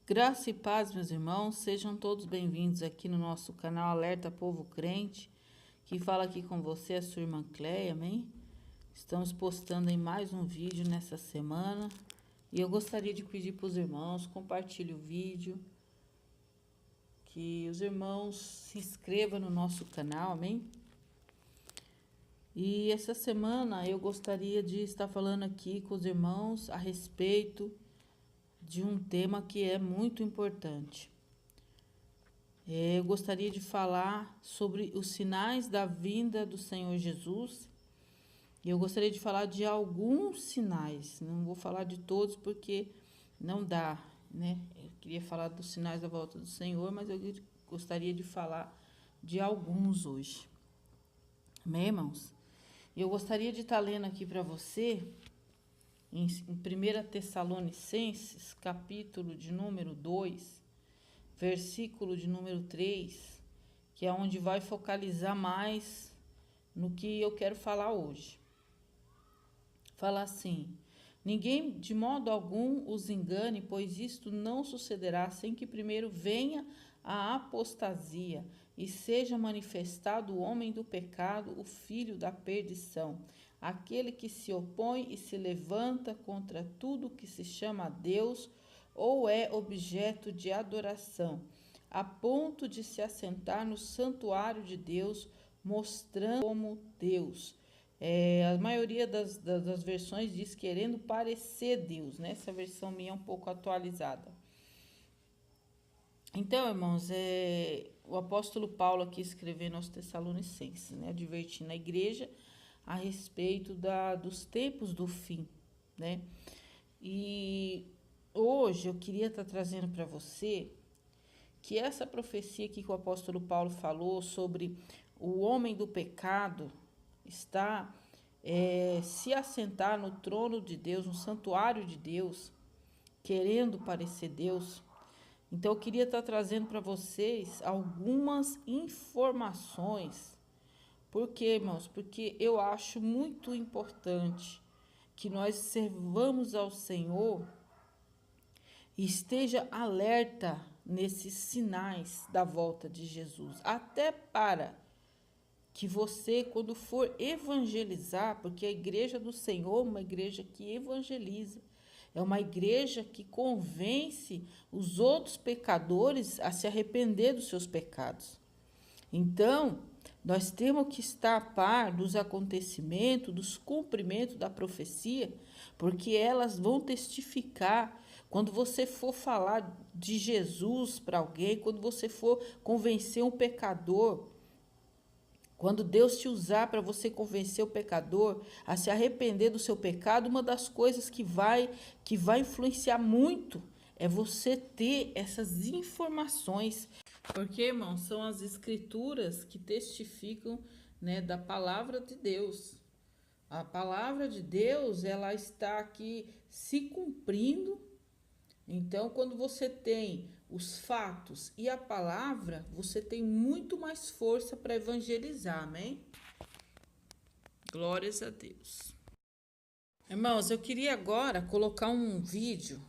Graça e paz, meus irmãos, sejam todos bem-vindos aqui no nosso canal Alerta Povo Crente. Quem fala aqui com você é a sua irmã Cleia, amém? Estamos postando aí mais um vídeo nessa semana e eu gostaria de pedir para os irmãos, compartilhem o vídeo, que os irmãos se inscrevam no nosso canal, amém? E essa semana eu gostaria de estar falando aqui com os irmãos a respeito de um tema que é muito importante. Eu gostaria de falar sobre os sinais da vinda do Senhor Jesus. E eu gostaria de falar de alguns sinais. Não vou falar de todos porque não dá, né? Eu queria falar dos sinais da volta do Senhor, mas eu gostaria de falar de alguns hoje. Amém, irmãos? Eu gostaria de estar lendo aqui para você em 1 Tessalonicenses, capítulo de número 2, versículo de número 3, que é onde vai focalizar mais no que eu quero falar hoje. Fala assim: ninguém de modo algum os engane, pois isto não sucederá sem que primeiro venha a apostasia e seja manifestado o homem do pecado, o filho da perdição, aquele que se opõe e se levanta contra tudo que se chama Deus ou é objeto de adoração, a ponto de se assentar no santuário de Deus, mostrando como Deus. A maioria das versões diz querendo parecer Deus, né? Essa versão minha é um pouco atualizada. Então, irmãos, o apóstolo Paulo aqui escrevendo aos Tessalonicenses, né? Advertindo a igreja a respeito dos tempos do fim, né? E hoje eu queria estar trazendo para você que essa profecia aqui que o apóstolo Paulo falou sobre o homem do pecado está se assentar no trono de Deus, no santuário de Deus, querendo parecer Deus. Então eu queria estar trazendo para vocês algumas informações. Por quê, irmãos? Porque eu acho muito importante que nós servamos ao Senhor e esteja alerta nesses sinais da volta de Jesus. Até para que você, quando for evangelizar, porque a igreja do Senhor é uma igreja que evangeliza, é uma igreja que convence os outros pecadores a se arrepender dos seus pecados. Então, nós temos que estar a par dos acontecimentos, dos cumprimentos da profecia, porque elas vão testificar. Quando você for falar de Jesus para alguém, quando você for convencer um pecador, quando Deus te usar para você convencer o pecador a se arrepender do seu pecado, uma das coisas que vai influenciar muito é você ter essas informações. Porque, irmãos, são as escrituras que testificam, né, da palavra de Deus. A palavra de Deus, ela está aqui se cumprindo. Então, quando você tem os fatos e a palavra, você tem muito mais força para evangelizar, amém? Glórias a Deus. Irmãos, eu queria agora colocar um vídeo,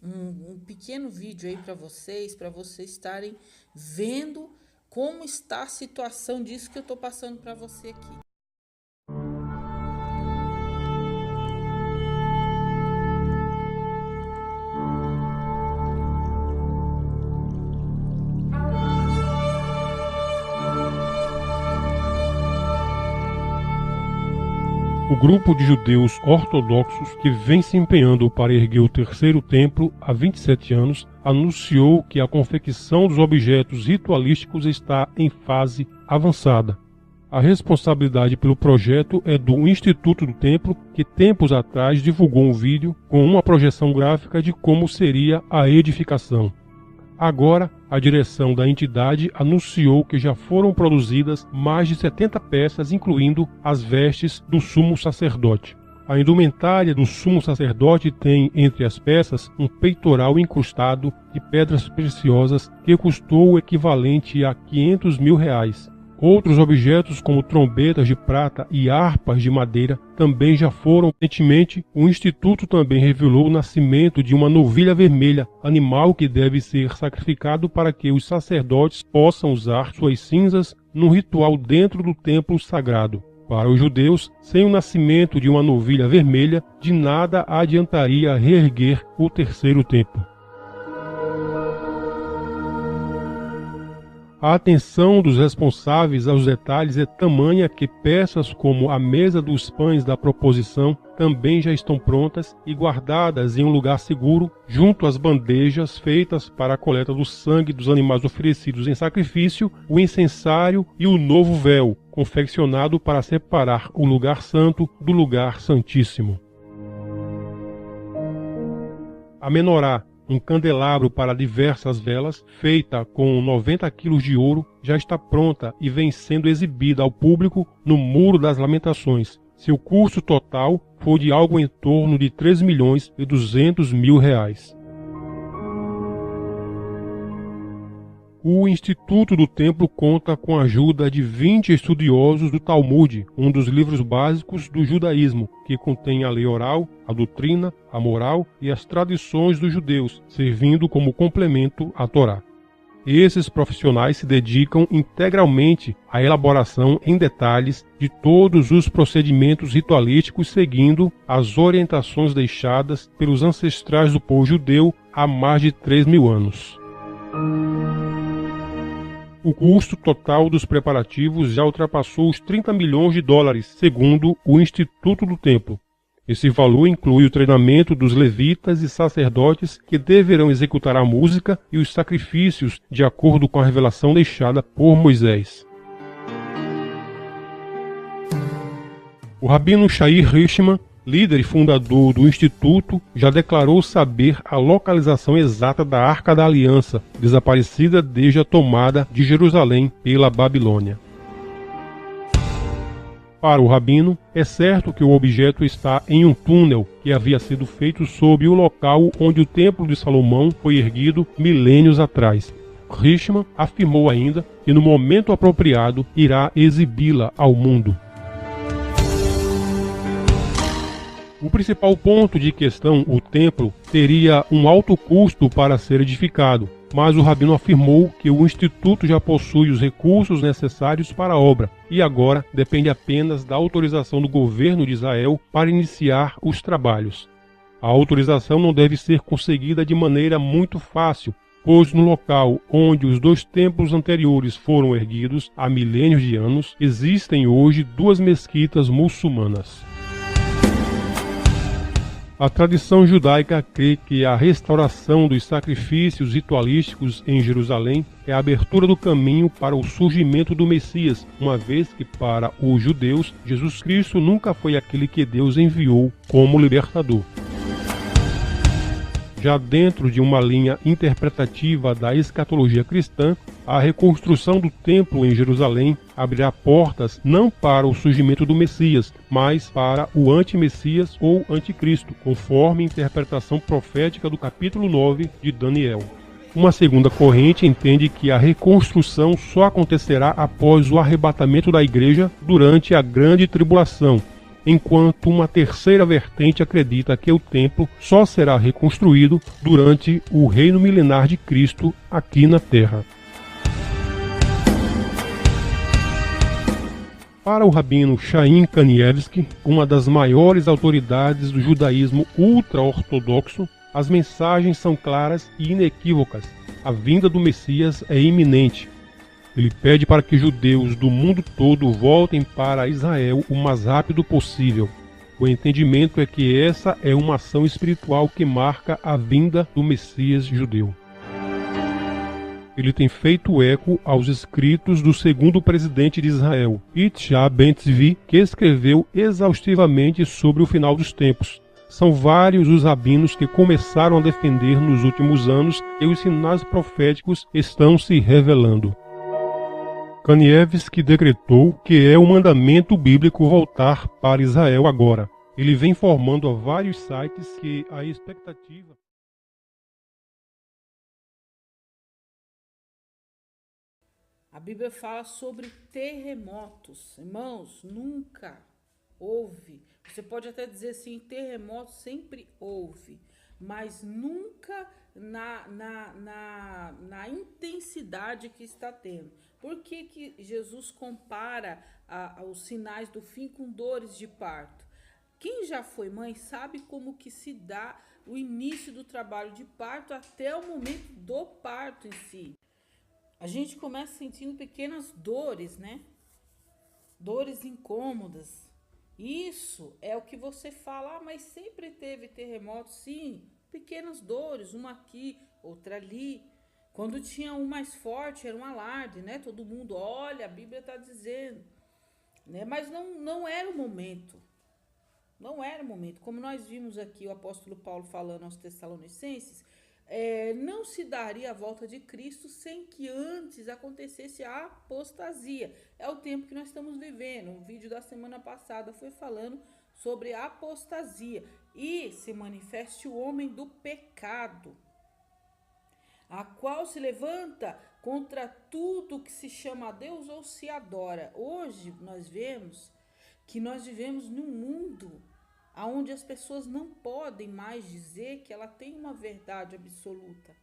um pequeno vídeo aí para vocês estarem vendo como está a situação disso que eu estou passando para você aqui. O grupo de judeus ortodoxos que vem se empenhando para erguer o terceiro templo há 27 anos anunciou que a confecção dos objetos ritualísticos está em fase avançada. A responsabilidade pelo projeto é do Instituto do Templo, que tempos atrás divulgou um vídeo com uma projeção gráfica de como seria a edificação. Agora, a direção da entidade anunciou que já foram produzidas mais de 70 peças, incluindo as vestes do sumo sacerdote. A indumentária do sumo sacerdote tem, entre as peças, um peitoral incrustado de pedras preciosas que custou o equivalente a R$500 mil. Outros objetos, como trombetas de prata e harpas de madeira, também já foram. Recentemente, o Instituto também revelou o nascimento de uma novilha vermelha, animal que deve ser sacrificado para que os sacerdotes possam usar suas cinzas num ritual dentro do templo sagrado. Para os judeus, sem o nascimento de uma novilha vermelha, de nada adiantaria reerguer o terceiro templo. A atenção dos responsáveis aos detalhes é tamanha que peças como a mesa dos pães da proposição também já estão prontas e guardadas em um lugar seguro, junto às bandejas feitas para a coleta do sangue dos animais oferecidos em sacrifício, o incensário e o novo véu, confeccionado para separar o lugar santo do lugar santíssimo. A menorá, um candelabro para diversas velas, feita com 90 quilos de ouro, já está pronta e vem sendo exibida ao público no Muro das Lamentações. Seu custo total foi de algo em torno de 3.200.000 reais. O Instituto do Templo conta com a ajuda de 20 estudiosos do Talmud, um dos livros básicos do judaísmo, que contém a lei oral, a doutrina, a moral e as tradições dos judeus, servindo como complemento à Torá. Esses profissionais se dedicam integralmente à elaboração em detalhes de todos os procedimentos ritualísticos, seguindo as orientações deixadas pelos ancestrais do povo judeu há mais de 3.000 anos. O custo total dos preparativos já ultrapassou os 30 milhões de dólares, segundo o Instituto do Templo. Esse valor inclui o treinamento dos levitas e sacerdotes que deverão executar a música e os sacrifícios de acordo com a revelação deixada por Moisés. O rabino Shair Richman, líder e fundador do Instituto, já declarou saber a localização exata da Arca da Aliança, desaparecida desde a tomada de Jerusalém pela Babilônia. Para o rabino, é certo que o objeto está em um túnel que havia sido feito sob o local onde o Templo de Salomão foi erguido milênios atrás. Richman afirmou ainda que no momento apropriado irá exibi-la ao mundo. O principal ponto de questão, o templo, teria um alto custo para ser edificado, mas o rabino afirmou que o Instituto já possui os recursos necessários para a obra e agora depende apenas da autorização do governo de Israel para iniciar os trabalhos. A autorização não deve ser conseguida de maneira muito fácil, pois no local onde os 2 templos anteriores foram erguidos há milênios de anos, existem hoje 2 mesquitas muçulmanas. A tradição judaica crê que a restauração dos sacrifícios ritualísticos em Jerusalém é a abertura do caminho para o surgimento do Messias, uma vez que para os judeus, Jesus Cristo nunca foi aquele que Deus enviou como libertador. Já dentro de uma linha interpretativa da escatologia cristã, a reconstrução do templo em Jerusalém abrirá portas não para o surgimento do Messias, mas para o anti-Messias ou anticristo, conforme a interpretação profética do capítulo 9 de Daniel. Uma segunda corrente entende que a reconstrução só acontecerá após o arrebatamento da igreja durante a grande tribulação, enquanto uma terceira vertente acredita que o templo só será reconstruído durante o reino milenar de Cristo aqui na Terra. Para o rabino Chaim Kanievsky, uma das maiores autoridades do judaísmo ultra-ortodoxo, as mensagens são claras e inequívocas. A vinda do Messias é iminente. Ele pede para que judeus do mundo todo voltem para Israel o mais rápido possível. O entendimento é que essa é uma ação espiritual que marca a vinda do Messias judeu. Ele tem feito eco aos escritos do segundo presidente de Israel, Itzhak Ben-Tzvi, que escreveu exaustivamente sobre o final dos tempos. São vários os rabinos que começaram a defender nos últimos anos que os sinais proféticos estão se revelando. Kanievsky decretou que é um mandamento bíblico voltar para Israel agora. Ele vem informando a vários sites que a expectativa... A Bíblia fala sobre terremotos. Irmãos, nunca houve. Você pode até dizer assim, terremoto sempre houve, mas nunca na intensidade que está tendo. Por que Jesus compara os sinais do fim com dores de parto? Quem já foi mãe sabe como que se dá o início do trabalho de parto até o momento do parto em si. A gente começa sentindo pequenas dores, né? Dores incômodas. Isso é o que você fala, mas sempre teve terremoto, sim. Pequenas dores, uma aqui, outra ali. Quando tinha um mais forte, era um alarde, né? Todo mundo, olha, a Bíblia está dizendo, né? Mas não era o momento. Não era o momento. Como nós vimos aqui o apóstolo Paulo falando aos Tessalonicenses, não se daria a volta de Cristo sem que antes acontecesse a apostasia. É o tempo que nós estamos vivendo. O vídeo da semana passada foi falando sobre a apostasia. E se manifeste o homem do pecado, a qual se levanta contra tudo que se chama a Deus ou se adora. Hoje nós vemos que nós vivemos num mundo onde as pessoas não podem mais dizer que ela tem uma verdade absoluta.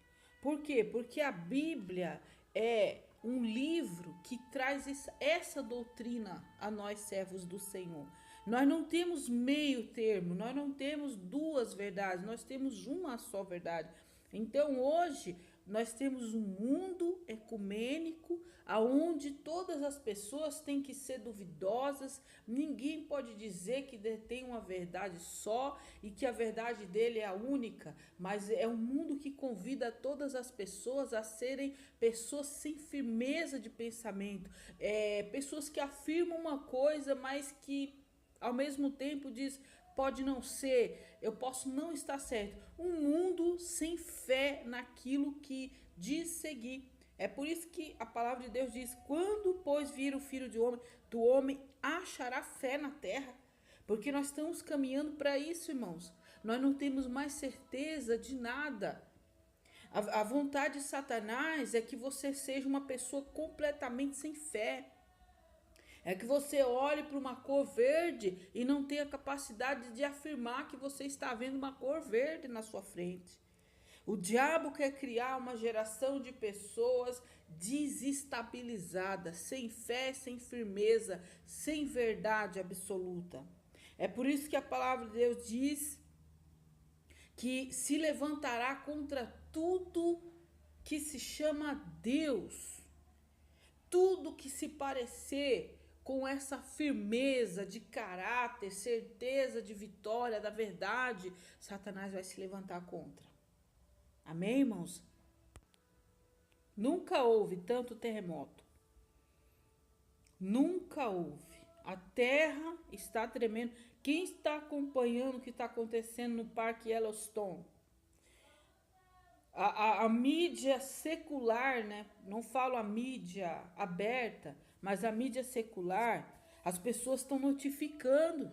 Por quê? Porque a Bíblia é um livro que traz essa doutrina a nós, servos do Senhor. Nós não temos meio termo, nós não temos duas verdades, nós temos uma só verdade. Então hoje nós temos um mundo ecumênico aonde todas as pessoas têm que ser duvidosas, ninguém pode dizer que detém uma verdade só e que a verdade dele é a única, mas é um mundo que convida todas as pessoas a serem pessoas sem firmeza de pensamento, pessoas que afirmam uma coisa, mas que ao mesmo tempo diz, pode não ser, eu posso não estar certo. Um mundo sem fé naquilo que diz seguir. É por isso que a palavra de Deus diz, quando, pois, vir o Filho do homem achará fé na terra. Porque nós estamos caminhando para isso, irmãos. Nós não temos mais certeza de nada. A vontade de Satanás é que você seja uma pessoa completamente sem fé. É que você olhe para uma cor verde e não tenha capacidade de afirmar que você está vendo uma cor verde na sua frente. O diabo quer criar uma geração de pessoas desestabilizadas, sem fé, sem firmeza, sem verdade absoluta. É por isso que a palavra de Deus diz que se levantará contra tudo que se chama Deus. Tudo que se parecer com essa firmeza de caráter, certeza de vitória, da verdade, Satanás vai se levantar contra. Amém, irmãos? Nunca houve tanto terremoto. Nunca houve. A terra está tremendo. Quem está acompanhando o que está acontecendo no Parque Yellowstone? A mídia secular, né? Não falo a mídia aberta, mas a mídia secular, as pessoas estão notificando.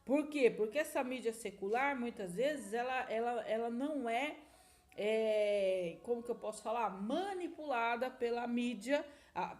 Por quê? Porque essa mídia secular, muitas vezes, ela não como que eu posso falar? Manipulada pela mídia.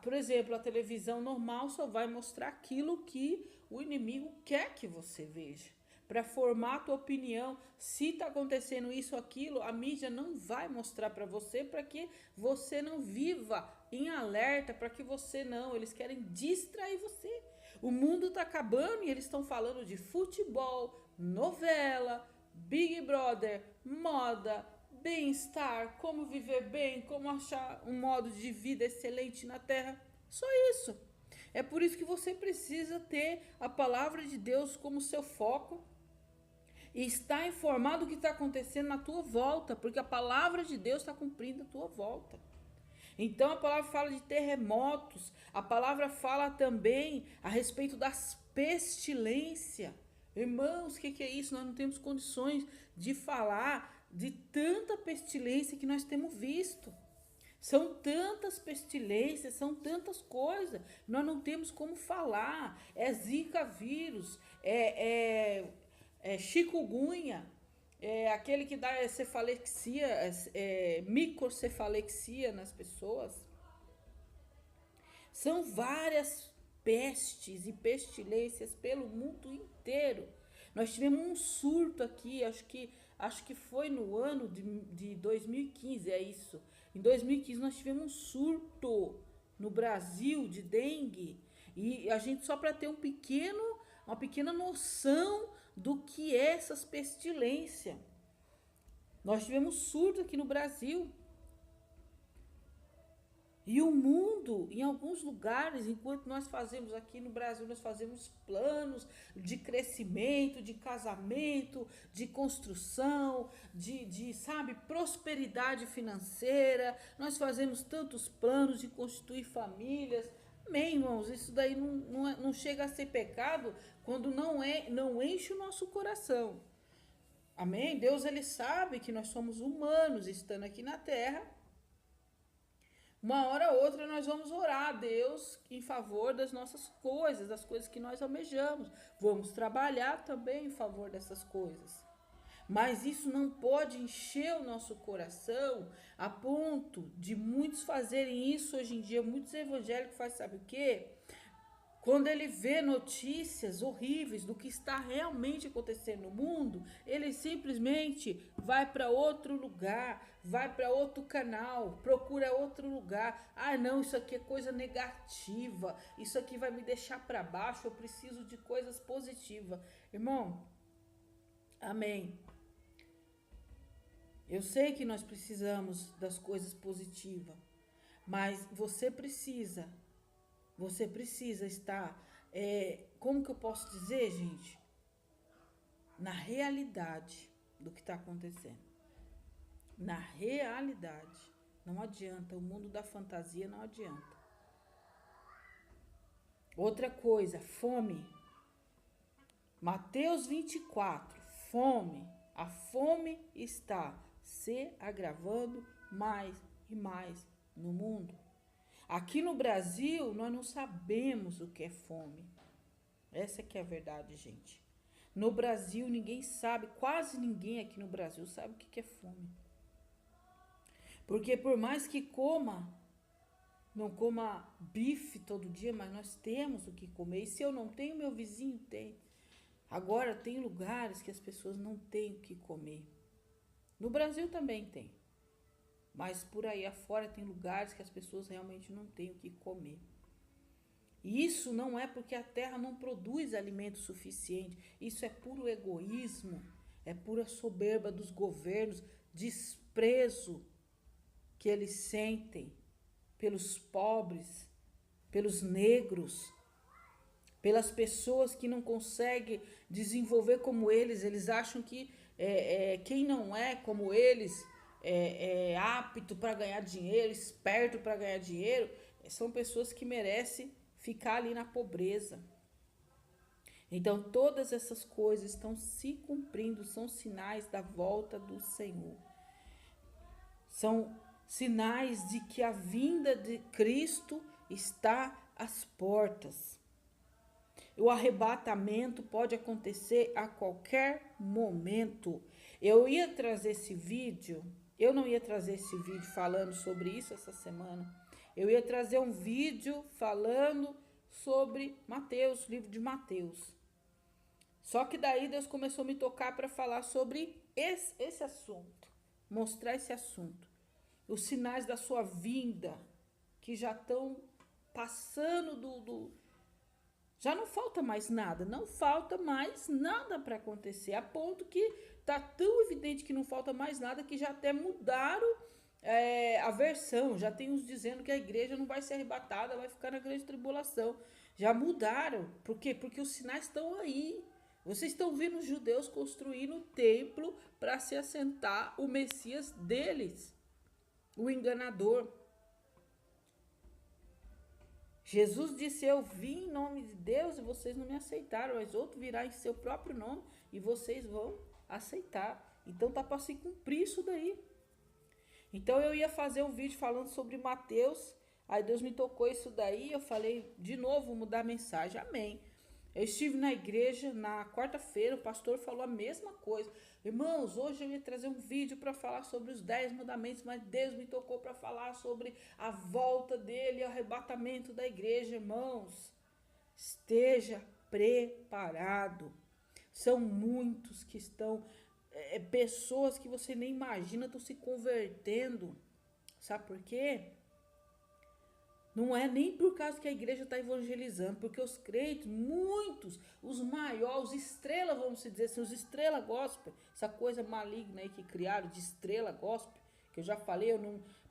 Por exemplo, a televisão normal só vai mostrar aquilo que o inimigo quer que você veja. Para formar a tua opinião, se está acontecendo isso ou aquilo, a mídia não vai mostrar para você, para que você não viva em alerta, para que você não, eles querem distrair você. O mundo está acabando e eles estão falando de futebol, novela, Big Brother, moda, bem-estar, como viver bem, como achar um modo de vida excelente na Terra. Só isso. É por isso que você precisa ter a palavra de Deus como seu foco e estar informado do que está acontecendo na tua volta, porque a palavra de Deus está cumprindo a tua volta. Então a palavra fala de terremotos, a palavra fala também a respeito das pestilências. Irmãos, o que é isso? Nós não temos condições de falar de tanta pestilência que nós temos visto. São tantas pestilências, são tantas coisas, nós não temos como falar. É Zika vírus, chikungunya, aquele que dá cefalexia, microcefalexia nas pessoas. São várias pestes e pestilências pelo mundo inteiro. Nós tivemos um surto aqui, acho que foi no ano de 2015, é isso. Em 2015 nós tivemos um surto no Brasil de dengue. E a gente, só para ter uma pequena noção do que é essas pestilências. Nós tivemos surto aqui no Brasil. E o mundo, em alguns lugares, enquanto nós fazemos aqui no Brasil, nós fazemos planos de crescimento, de casamento, de construção, sabe, prosperidade financeira. Nós fazemos tantos planos de constituir famílias. Amém, irmãos? Isso daí não chega a ser pecado quando não enche o nosso coração. Amém? Deus, ele sabe que nós somos humanos estando aqui na terra. Uma hora ou outra nós vamos orar a Deus em favor das nossas coisas, das coisas que nós almejamos. Vamos trabalhar também em favor dessas coisas. Mas isso não pode encher o nosso coração a ponto de muitos fazerem isso hoje em dia. Muitos evangélicos fazem, sabe o quê? Quando ele vê notícias horríveis do que está realmente acontecendo no mundo, ele simplesmente vai para outro lugar, vai para outro canal, procura outro lugar. Ah, não, isso aqui é coisa negativa, isso aqui vai me deixar para baixo, eu preciso de coisas positivas. Irmão, amém. Eu sei que nós precisamos das coisas positivas, mas você precisa estar, como que eu posso dizer, gente? Na realidade do que está acontecendo. Na realidade. Não adianta, o mundo da fantasia não adianta. Outra coisa, fome. Mateus 24, fome. A fome está se agravando mais e mais no mundo. Aqui no Brasil, nós não sabemos o que é fome. Essa que é a verdade, gente. No Brasil, ninguém sabe, quase ninguém aqui no Brasil sabe o que é fome. Porque por mais que não coma bife todo dia, mas nós temos o que comer. E se eu não tenho, meu vizinho tem. Agora, tem lugares que as pessoas não têm o que comer. No Brasil também tem. Mas por aí afora tem lugares que as pessoas realmente não têm o que comer. E isso não é porque a terra não produz alimento suficiente. Isso é puro egoísmo, é pura soberba dos governos, desprezo que eles sentem pelos pobres, pelos negros, pelas pessoas que não conseguem desenvolver como eles. Eles acham que quem não é como eles é apto para ganhar dinheiro, esperto para ganhar dinheiro, são pessoas que merecem ficar ali na pobreza. Então, todas essas coisas estão se cumprindo, são sinais da volta do Senhor. São sinais de que a vinda de Cristo está às portas. O arrebatamento pode acontecer a qualquer momento. Eu não ia trazer esse vídeo falando sobre isso essa semana. Eu ia trazer um vídeo falando sobre Mateus, livro de Mateus. Só que daí Deus começou a me tocar para falar sobre esse assunto, mostrar esse assunto. Os sinais da sua vinda, que já estão passando já não falta mais nada, para acontecer, a ponto que está tão evidente que não falta mais nada que já até mudaram a versão. Já tem uns dizendo que a igreja não vai ser arrebatada, vai ficar na grande tribulação. Já mudaram. Por quê? Porque os sinais estão aí. Vocês estão vendo os judeus construindo o templo para se assentar o Messias deles, o enganador. Jesus disse: eu vim em nome de Deus e vocês não me aceitaram, mas outro virá em seu próprio nome e vocês vão aceitar. Então tá para se cumprir isso daí. Então eu ia fazer um vídeo falando sobre Mateus, aí Deus me tocou isso daí, eu falei, de novo, mudar a mensagem, amém. Eu estive na igreja na quarta-feira, o pastor falou a mesma coisa. Irmãos, hoje eu ia trazer um vídeo para falar sobre os 10 mandamentos, mas Deus me tocou para falar sobre a volta dele, o arrebatamento da igreja. Irmãos, esteja preparado. São muitos que estão, pessoas que você nem imagina estão se convertendo. Sabe por quê? Não é nem por causa que a igreja está evangelizando, porque os crentes, muitos, os maiores, os estrelas, vamos dizer assim, os estrela gospel, essa coisa maligna aí que criaram de estrela gospel, que eu já falei,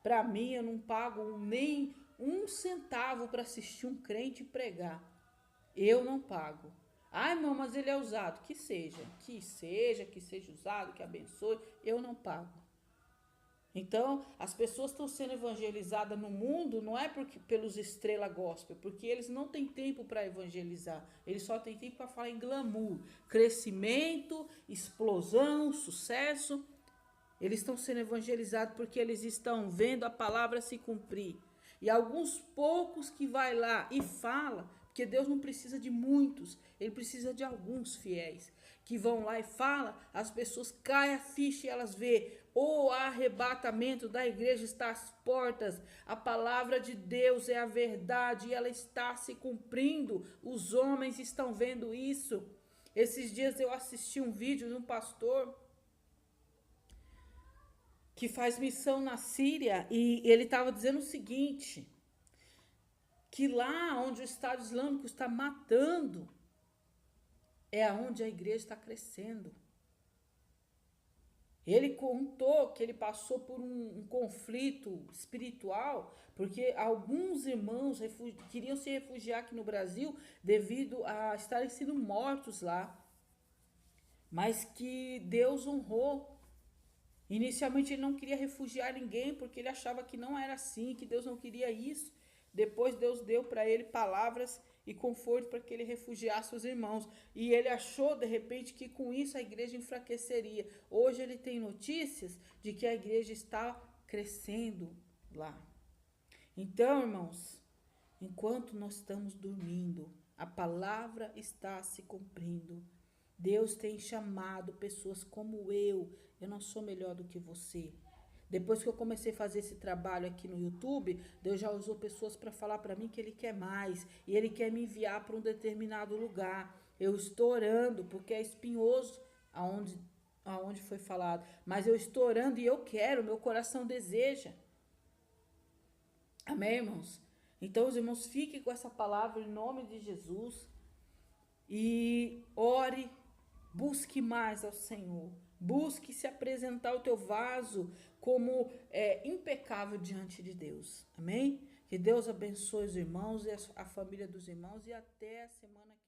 para mim eu não pago nem um centavo para assistir um crente pregar. Eu não pago. Ai, irmão, mas ele é usado. Que seja usado, que abençoe. Eu não pago. Então, as pessoas estão sendo evangelizadas no mundo não é pelos estrela gospel, porque eles não têm tempo para evangelizar. Eles só têm tempo para falar em glamour, crescimento, explosão, sucesso. Eles estão sendo evangelizados porque eles estão vendo a palavra se cumprir. E alguns poucos que vai lá e fala, porque Deus não precisa de muitos, ele precisa de alguns fiéis que vão lá e fala, as pessoas caem a ficha e elas vê o arrebatamento da igreja está às portas, a palavra de Deus é a verdade e ela está se cumprindo, os homens estão vendo isso. Esses dias eu assisti um vídeo de um pastor que faz missão na Síria e ele estava dizendo o seguinte, que lá onde o Estado Islâmico está matando, é aonde a igreja está crescendo. Ele contou que ele passou por um conflito espiritual, porque alguns irmãos queriam se refugiar aqui no Brasil devido a estarem sendo mortos lá, mas que Deus honrou. Inicialmente ele não queria refugiar ninguém, porque ele achava que não era assim, que Deus não queria isso. Depois Deus deu para ele palavras e conforto para que ele refugiasse os irmãos. E ele achou, de repente, que com isso a igreja enfraqueceria. Hoje ele tem notícias de que a igreja está crescendo lá. Então, irmãos, enquanto nós estamos dormindo, a palavra está se cumprindo. Deus tem chamado pessoas como eu não sou melhor do que você. Depois que eu comecei a fazer esse trabalho aqui no YouTube, Deus já usou pessoas para falar para mim que Ele quer mais. E Ele quer me enviar para um determinado lugar. Eu estou orando, porque é espinhoso aonde foi falado. Mas eu estou orando e eu quero, meu coração deseja. Amém, irmãos? Então, os irmãos, fiquem com essa palavra em nome de Jesus. E ore, busque mais ao Senhor. Busque se apresentar o teu vaso como impecável diante de Deus. Amém? Que Deus abençoe os irmãos e a família dos irmãos e até a semana que vem.